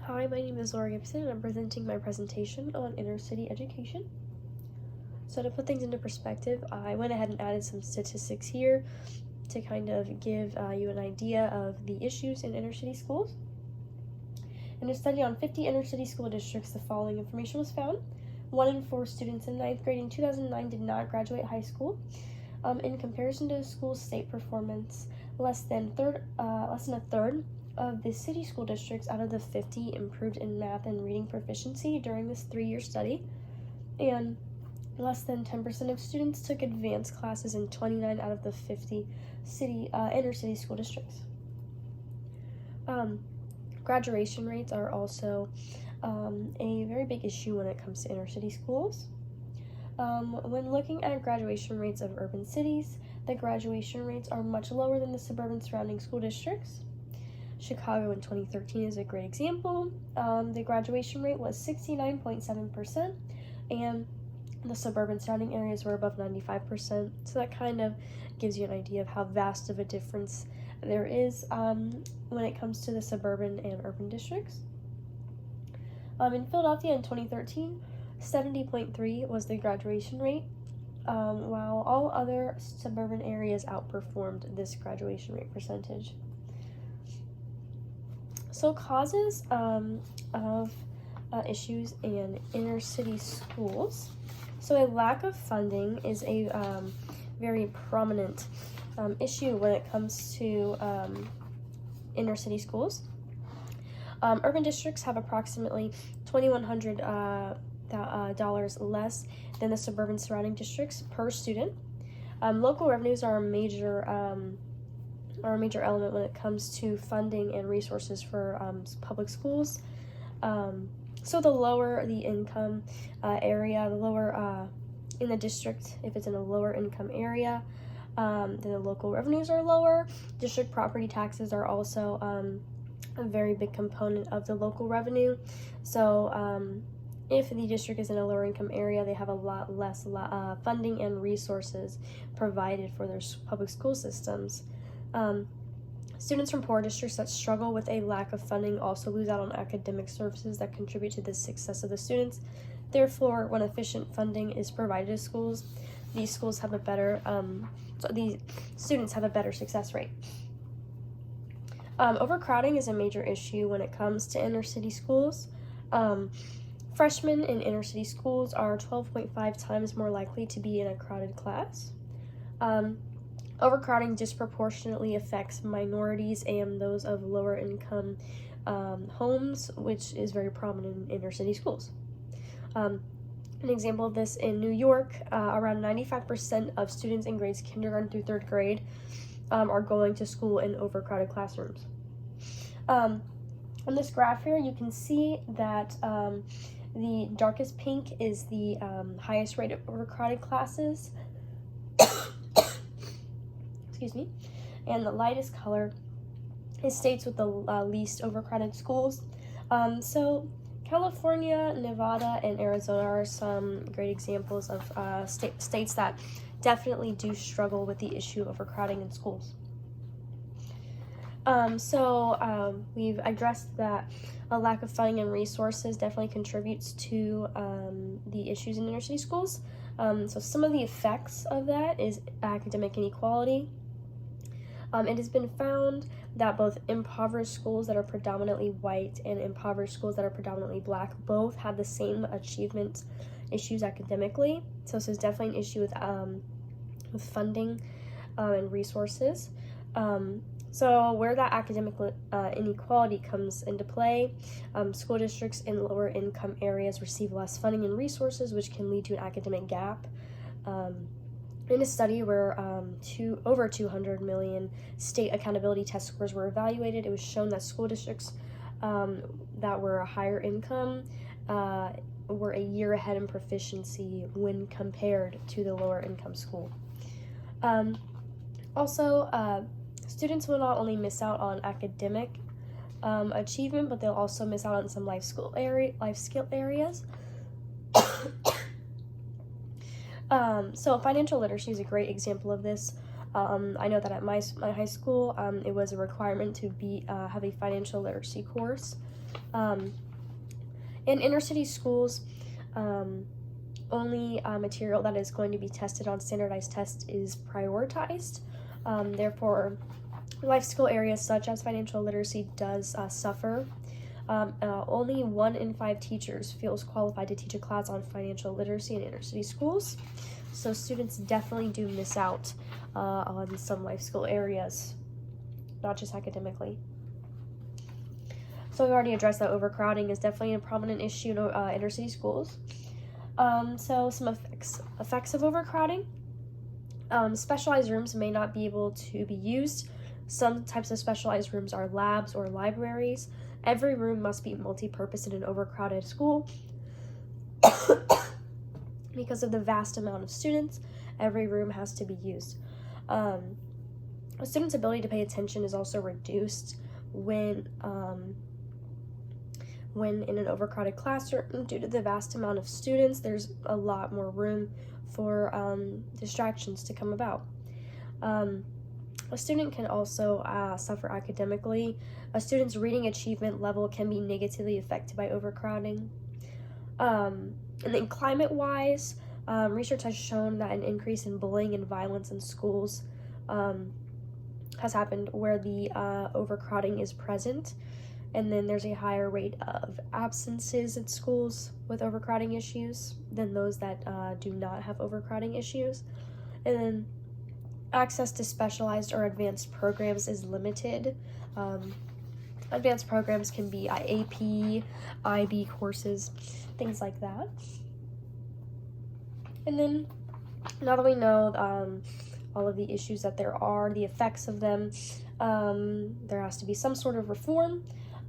Hi, my name is Gibson, and I'm presenting my presentation on inner city education. So to put things into perspective, I went ahead and added some statistics here to kind of give you an idea of the issues in inner city schools. In a study on 50 inner city school districts, the following information was found. 1 in 4 students in 9th grade in 2009 did not graduate high school. In comparison to the school's state performance, less than a third of the city school districts out of the 50 improved in math and reading proficiency during this 3-year study, and less than 10% of students took advanced classes in 29 out of the 50 inner city school districts. Graduation rates are also a very big issue when it comes to inner city schools. When looking at graduation rates of urban cities, the graduation rates are much lower than the suburban surrounding school districts. Chicago in 2013 is a great example. The graduation rate was 69.7%, and the suburban surrounding areas were above 95%. So that kind of gives you an idea of how vast of a difference there is when it comes to the suburban and urban districts. In Philadelphia in 2013, 70.3 was the graduation rate, while all other suburban areas outperformed this graduation rate percentage. So causes of issues in inner city schools. So a lack of funding is a very prominent issue when it comes to inner city schools. Urban districts have approximately $2,100 less than the suburban surrounding districts per student. Local revenues are a major element when it comes to funding and resources for public schools. So the lower the income area, the lower in the district, if it's in a lower income area, then the local revenues are lower. District property taxes are also a very big component of the local revenue. So if the district is in a lower income area, they have a lot less funding and resources provided for their public school systems. Students from poor districts that struggle with a lack of funding also lose out on academic services that contribute to the success of the students. Therefore, when efficient funding is provided to schools, these schools have a better, the students have a better success rate. Overcrowding is a major issue when it comes to inner city schools. Freshmen in inner city schools are 12.5 times more likely to be in a crowded class. Overcrowding disproportionately affects minorities and those of lower income homes, which is very prominent in inner city schools. An example of this in New York, around 95% of students in grades kindergarten through 3rd grade are going to school in overcrowded classrooms. On this graph here, you can see that the darkest pink is the highest rate of overcrowded classes. Excuse me. And the lightest color is states with the least overcrowded schools. So California, Nevada, and Arizona are some great examples of states that definitely do struggle with the issue of overcrowding in schools. We've addressed that a lack of funding and resources definitely contributes to the issues in inner city schools. So some of the effects of that is academic inequality. It has been found that both impoverished schools that are predominantly white and impoverished schools that are predominantly black both have the same achievement issues academically. So this is definitely an issue with funding and resources. So where that academic inequality comes into play, school districts in lower income areas receive less funding and resources, which can lead to an academic gap. In a study where over 200 million state accountability test scores were evaluated, it was shown that school districts that were a higher income were a year ahead in proficiency when compared to the lower income school. Students will not only miss out on academic achievement, but they'll also miss out on some life skill areas. So financial literacy is a great example of this. I know that at my high school, it was a requirement to have a financial literacy course. In inner city schools, only material that is going to be tested on standardized tests is prioritized. Therefore, life skill areas such as financial literacy does suffer. Only 1 in 5 teachers feels qualified to teach a class on financial literacy in inner city schools. So students definitely do miss out on some life skill areas, not just academically. So we've already addressed that overcrowding is definitely a prominent issue in inner city schools. So some effects of overcrowding. Specialized rooms may not be able to be used. Some types of specialized rooms are labs or libraries. Every room must be multi-purpose in an overcrowded school. Because of the vast amount of students, every room has to be used. A student's ability to pay attention is also reduced when in an overcrowded classroom. Due to the vast amount of students, there's a lot more room for distractions to come about. A student can also suffer academically. A student's reading achievement level can be negatively affected by overcrowding. And then climate-wise, research has shown that an increase in bullying and violence in schools has happened where the overcrowding is present. And then there's a higher rate of absences at schools with overcrowding issues than those that do not have overcrowding issues. And then access to specialized or advanced programs is limited. Advanced programs can be AP, IB courses, things like that. And then now that we know all of the issues that there are, the effects of them, there has to be some sort of reform.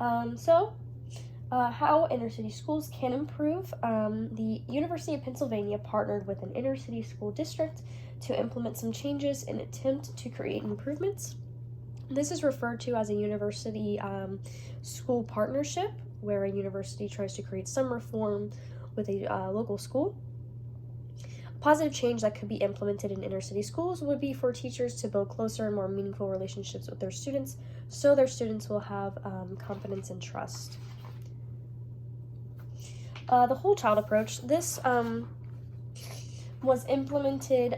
How inner city schools can improve. The University of Pennsylvania partnered with an inner city school district to implement some changes in an attempt to create improvements. This is referred to as a university school partnership, where a university tries to create some reform with a local school. A positive change that could be implemented in inner city schools would be for teachers to build closer and more meaningful relationships with their students, so their students will have confidence and trust. The whole child approach, this was implemented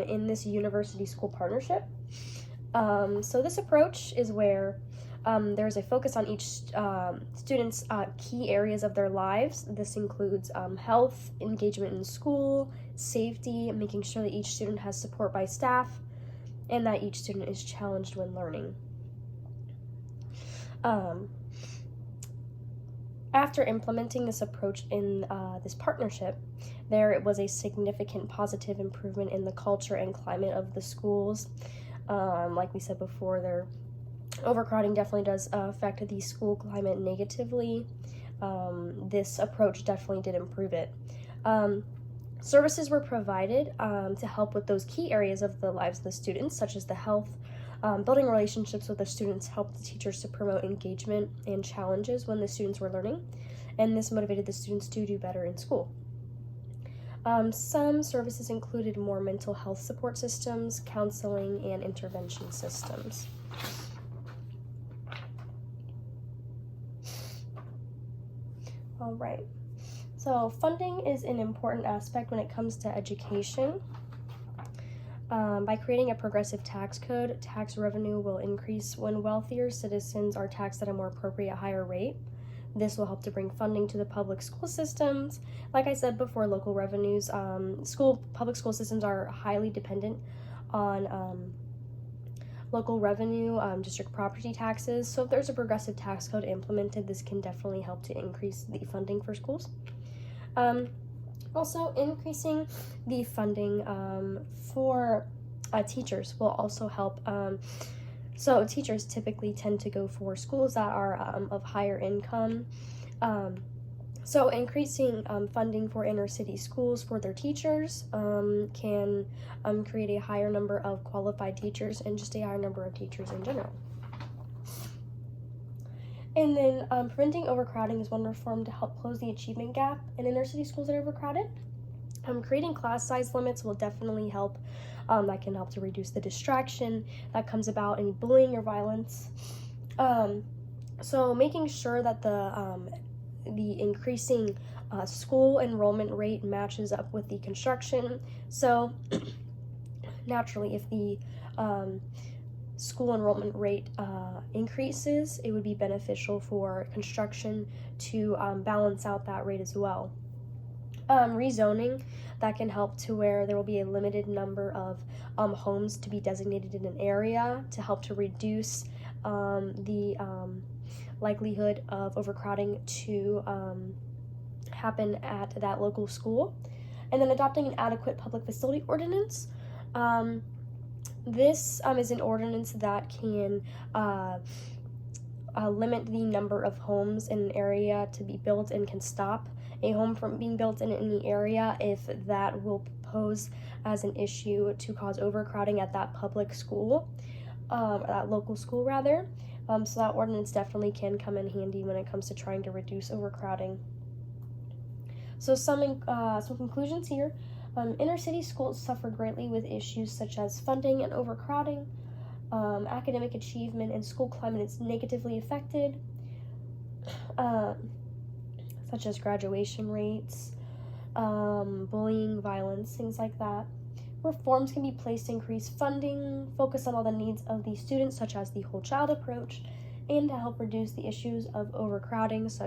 in this university school partnership. So this approach is where there's a focus on each student's key areas of their lives. This includes health, engagement in school, safety, making sure that each student has support by staff, and that each student is challenged when learning. After implementing this approach in this partnership, there was a significant positive improvement in the culture and climate of the schools. Like we said before, their overcrowding definitely does affect the school climate negatively. This approach definitely did improve it. Services were provided to help with those key areas of the lives of the students, such as the health. Building relationships with the students helped the teachers to promote engagement and challenges when the students were learning, and this motivated the students to do better in school. Some services included more mental health support systems, counseling, and intervention systems. All right, so funding is an important aspect when it comes to education. By creating a progressive tax code, tax revenue will increase when wealthier citizens are taxed at a more appropriate higher rate. This will help to bring funding to the public school systems. Like I said before, local revenues, public school systems are highly dependent on local revenue, district property taxes. So if there's a progressive tax code implemented, this can definitely help to increase the funding for schools. Also, increasing the funding for teachers will also help. So teachers typically tend to go for schools that are of higher income. So increasing funding for inner city schools for their teachers can create a higher number of qualified teachers and just a higher number of teachers in general. And then preventing overcrowding is one reform to help close the achievement gap in inner city schools that are overcrowded. Creating class size limits will definitely help. That can help to reduce the distraction that comes about any bullying or violence. So making sure that the increasing school enrollment rate matches up with the construction. So naturally, if the school enrollment rate increases, it would be beneficial for construction to balance out that rate as well. Rezoning, that can help to where there will be a limited number of homes to be designated in an area to help to reduce the likelihood of overcrowding to happen at that local school. And then adopting an adequate public facility ordinance. This is an ordinance that can limit the number of homes in an area to be built and can stop a home from being built in any area if that will pose as an issue to cause overcrowding at that public school, that local school rather. So that ordinance definitely can come in handy when it comes to trying to reduce overcrowding. So some conclusions here. Inner city schools suffer greatly with issues such as funding and overcrowding. Academic achievement and school climate is negatively affected, such as graduation rates, bullying, violence, things like that. Reforms can be placed to increase funding, focus on all the needs of the students, such as the whole child approach, and to help reduce the issues of overcrowding, such